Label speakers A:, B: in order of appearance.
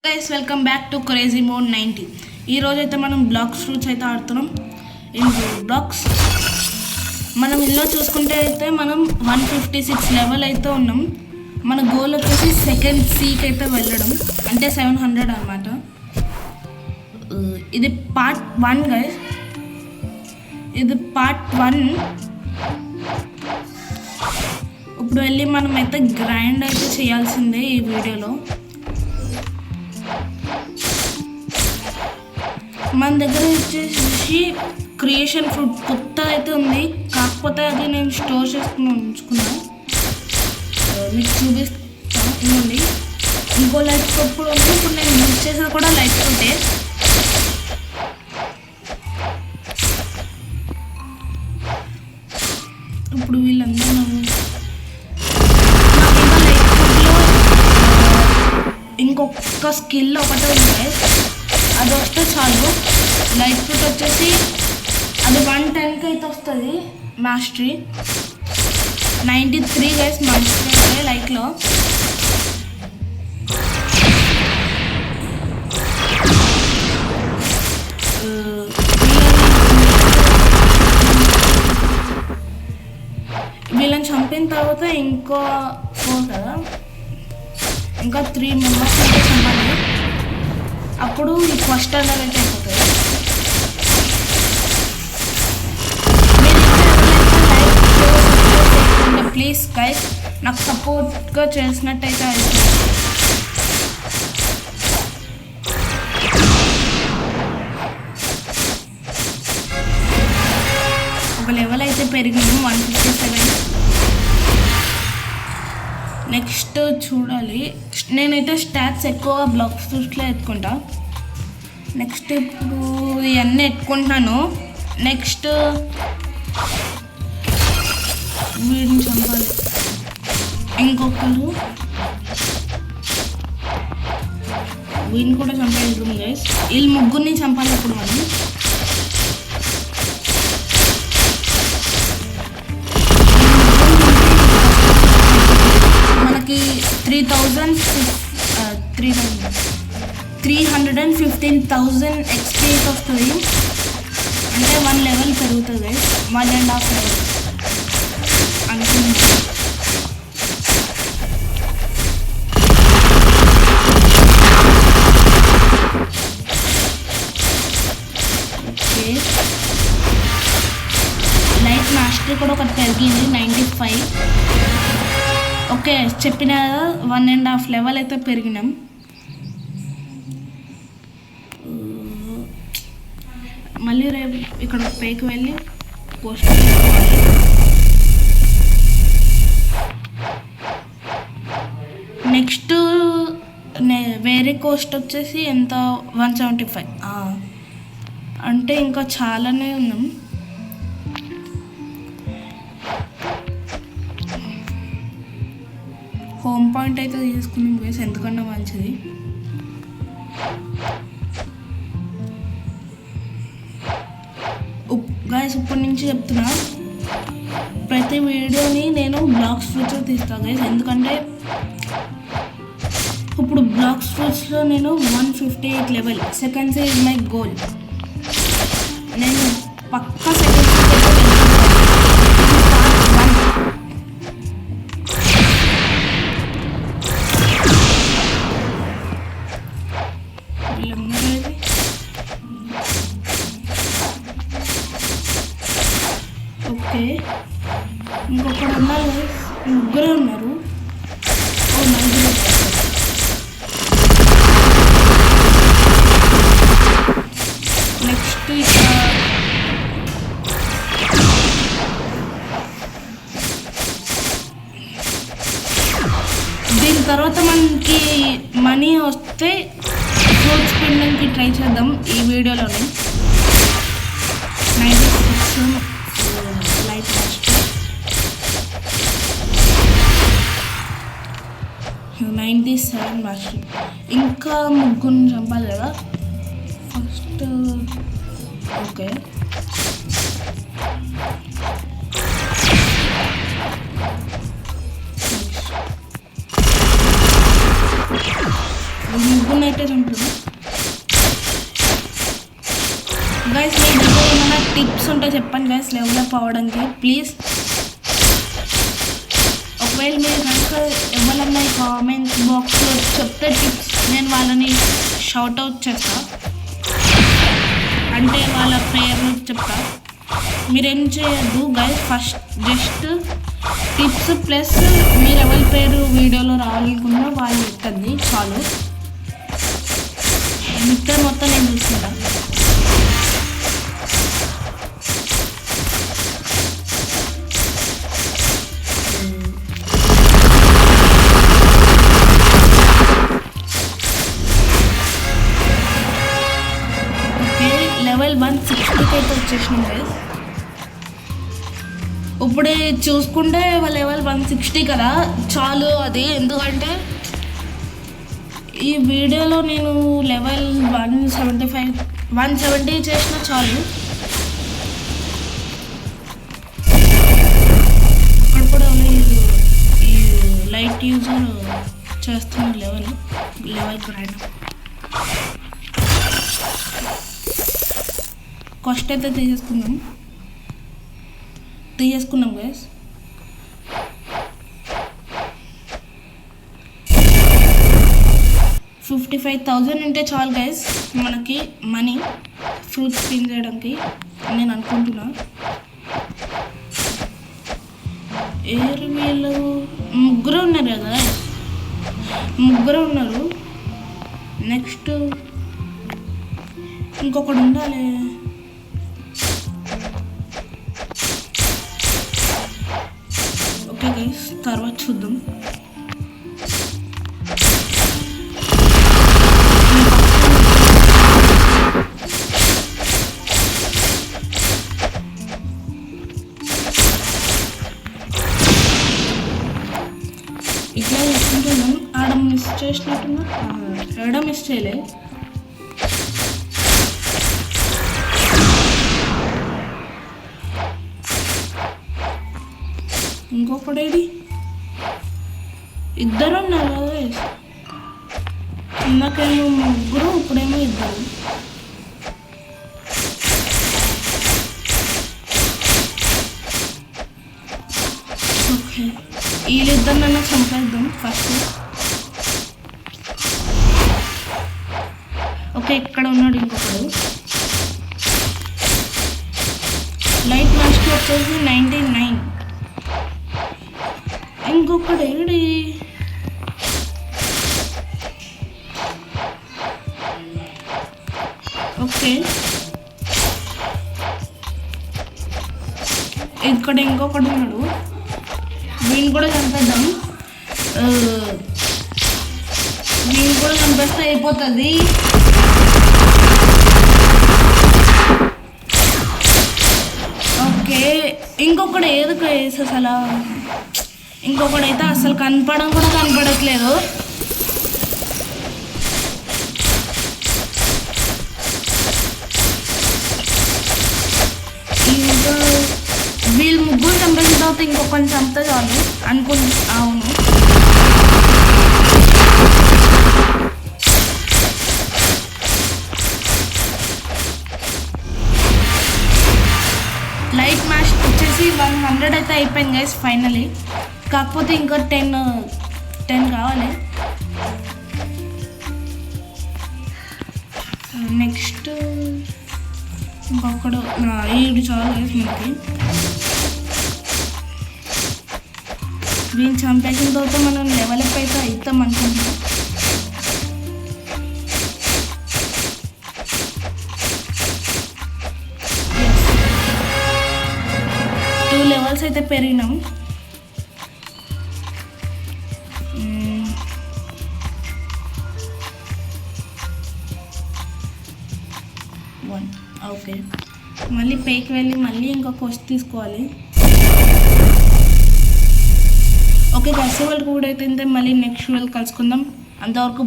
A: Guys welcome back to crazy mode 90. ఈరోజు అయితే మనం బ్లాక్స్ ఫ్రూట్స్ అయితే ఆడుతున్నాం. ఇన్ బ్లాక్స్ మనం ఇందులో చూసుకుంటే అయితే మనం 156 లెవెల్ అయితే ఉన్నాం. మన గోల్ వచ్చేసి సెకండ్ సీకి అయితే వెళ్ళడం, అంటే 700 అన్నమాట. ఇది పార్ట్ 1 గైస్, ఇది పార్ట్ 1. ఇప్పుడు వెళ్ళి మనం అయితే గ్రైండ్ అయితే చేయాల్సిందే ఈ వీడియోలో. మన దగ్గర వచ్చేసి క్రియేషన్ ఫ్రూట్ కొత్త అయితే ఉంది, కాకపోతే అది నేను స్టోర్ చేసుకుని ఉంచుకున్నా. మీకు చూపిస్తాను. ఇవ్వండి, ఇంకో లైట్ ఫ్రూట్ కూడా ఉంది. ఇప్పుడు నేను యూజ్ చేసేది కూడా లైట్ ఫ్రూటే. ఇప్పుడు వీళ్ళందరూ లైట్ ఫ్రూట్లో ఇంకొక స్కిల్ ఒకటే ఉంది, అది వస్తే చాలు. లైట్ ఫ్రూట్ వచ్చేసి అది 110కి అయితే వస్తుంది. మాస్టరీ 93 గైస్ మాస్టరీ అయితే లైట్లో. వీళ్ళని చంపిన తర్వాత ఇంకో 4 కదా, ఇంకా 3 మెంబర్స్ అయితే చంపాలి. అప్పుడు ఈ ఫస్ట్ అన్నర్ అయితే అయిపోతుంది. ప్లీజ్ గైస్ నాకు సపోర్ట్గా చేసినట్టయితే అవుతుంది. ఒక లెవెల్ అయితే పెరిగింది 157. నెక్స్ట్ చూడాలి, నేనైతే స్టాట్స్ ఎక్కువ బ్లాక్ ఫ్రూట్స్లో ఎత్తుకుంటా. నెక్స్ట్ ఇప్పుడు ఇవన్నీ ఎత్తుకుంటున్నాను. నెక్స్ట్ వీడిని చంపాలి. ఇంకొకరు వీడిని కూడా చంపేద్దాం గైస్. వీళ్ళు ముగ్గురిని చంపాలి ఇప్పుడు మనం. మనకి 315,000 ఎక్స్పీ వస్తుంది, అంటే 1 లెవెల్ పెరుగుతుంది. 1.5 లెవెల్ అనుకుంటా. ఓకే, లైట్ మాస్టరీ కూడా ఒకటి పెరిగింది 95. ఓకే, చెప్పిన 1.5 లెవెల్ అయితే పెరిగినాం. మళ్ళీ రేపు ఇక్కడ పైకి వెళ్ళి పోస్ట్ చేసుకోవాలి. నెక్స్ట్ వేరే కోస్ట్ వచ్చేసి ఎంత 175, అంటే ఇంకా చాలానే ఉన్నాం. హోమ్ పాయింట్ అయితే తీసుకున్నాం గైస్, ఎందుకన్నా మంచిది. గైస్ ఇప్పటి నుంచి చెప్తున్నా, ప్రతి వీడియోని నేను బ్లాక్స్ ఫ్రూట్స్ తీస్తాను గైస్, ఎందుకంటే ఇప్పుడు బ్లాక్స్ ఫ్రూట్స్లో నేను 158 level, seconds is my goal. నేను పక్కా సెకండ్స్ ఓకే. ఇంకొకరు ఉన్నారు, ముగ్గురే ఉన్నారు. నెక్స్ట్ దీని తర్వాత మనకి మనీ వస్తే ఫ్రూట్స్ పిండడానికి ట్రై చేద్దాం ఈ వీడియోలోనే. 96 లైట్ మాస్టర్, 97 మాస్టర్. ఇంకా ముగ్గురిని చంపాలి కదా ఫస్ట్. ఓకే, ముగ్గునైతే చంపుదాం గైస్. మీ దగ్గర ఏమైనా టిప్స్ ఉంటే చెప్పండి గైస్ లెవెల్ అప్ అవ్వడానికి ప్లీజ్. ఒకవేళ మీరు కనుక ఎవరన్నా కామెంట్ బాక్స్లో చెప్తే టిప్స్ నేను వాళ్ళని షౌట్అవుట్ చేస్తా, అంటే వాళ్ళ పేర్లు చెప్తా. మీరేం చేయొద్దు guys, first just tips plus మీరు ఎవరి పేరు వీడియోలో రావాలనుకున్నా వాళ్ళు ఎక్కండి చాలు. మిగతా మొత్తం నేను చూసుకుంటా. లెవెల్ 160కి అయితే వచ్చేసినాం గైస్. ఇప్పుడే చూసుకుంటే లెవెల్ 160 కదా చాలు అది. ఎందుకంటే ఈ వీడియోలో నేను లెవెల్ 170 చేసినా చాలు. అక్కడ కూడా ఈ లైట్ యూజర్ చేస్తున్న లెవెల్ రాయడం. కాస్ట్ అయితే తీసేసుకున్నాం గైస్. $55,000 ఉంటే చాలు గైస్ మనకి మనీ ఫ్రూట్ స్పిన్ చేయడానికి నేను అనుకుంటున్నా. వీళ్ళు ముగ్గురు ఉన్నారు కదా, ముగ్గురు ఉన్నారు. నెక్స్ట్ ఇంకొకడు ఉండాలి. ఓకే గైస్, తర్వాత చూద్దాం. ఇట్లా చేసుకుంటున్నాం. ఆడ మిస్ చేసినట్టున్నా, ఆడ మిస్ చేయలే. ఇంకొకడేది, ఇద్దరు ఉన్నారు కదా. ఇందాకేమో ముగ్గురు, ఇప్పుడేమో ఇద్దరు. ఓకే, వీళ్ళిద్దరు నన్ను చంపేద్దాం ఫస్ట్. ఓకే, ఇక్కడ ఉన్నాడు ఇంకొకడు. లైట్ మాస్టర్ వచ్చేసి 99. ఇంకొకటి ఏడి, ఓకే ఇక్కడ ఇంకొకటి ఉన్నాడు. వీడిని కూడా చంపేద్దాం. వీడిని కూడా చంపేస్తే అయిపోతుంది. ఓకే, ఇంకొకటి ఏదో వేసి అసలు ఇంకొకడైతే అసలు కనపడట్లేదు. ఇంకా వీళ్ళు ముగ్గురు చంపేసిన తర్వాత ఇంకొకరిని చంపితే చాలు అవును. లైట్ మ్యాచ్ వచ్చేసి 100 అయితే అయిపోయింది గైస్ ఫైనలీ. కాకపోతే ఇంకా 10 కావాలి. నెక్స్ట్ ఇంకొకడు 7 చాలు గైస్ మనకి. వీళ్ళు చంపేసిన తర్వాత మనం లెవెల్ అప్ అయితే అవుతాం అనుకుంటున్నాం. లెవెల్స్ అయితే పెరిగినాం. ఓకే, మళ్ళీ పైకి వెళ్ళి మళ్ళీ ఇంకో కోస్ట్ తీసుకోవాలి. ఓకే గైస్, వాళ్ళకి కూడా అయితే మళ్ళీ నెక్స్ట్ వీడియోలో కలుసుకుందాం. అంతవరకు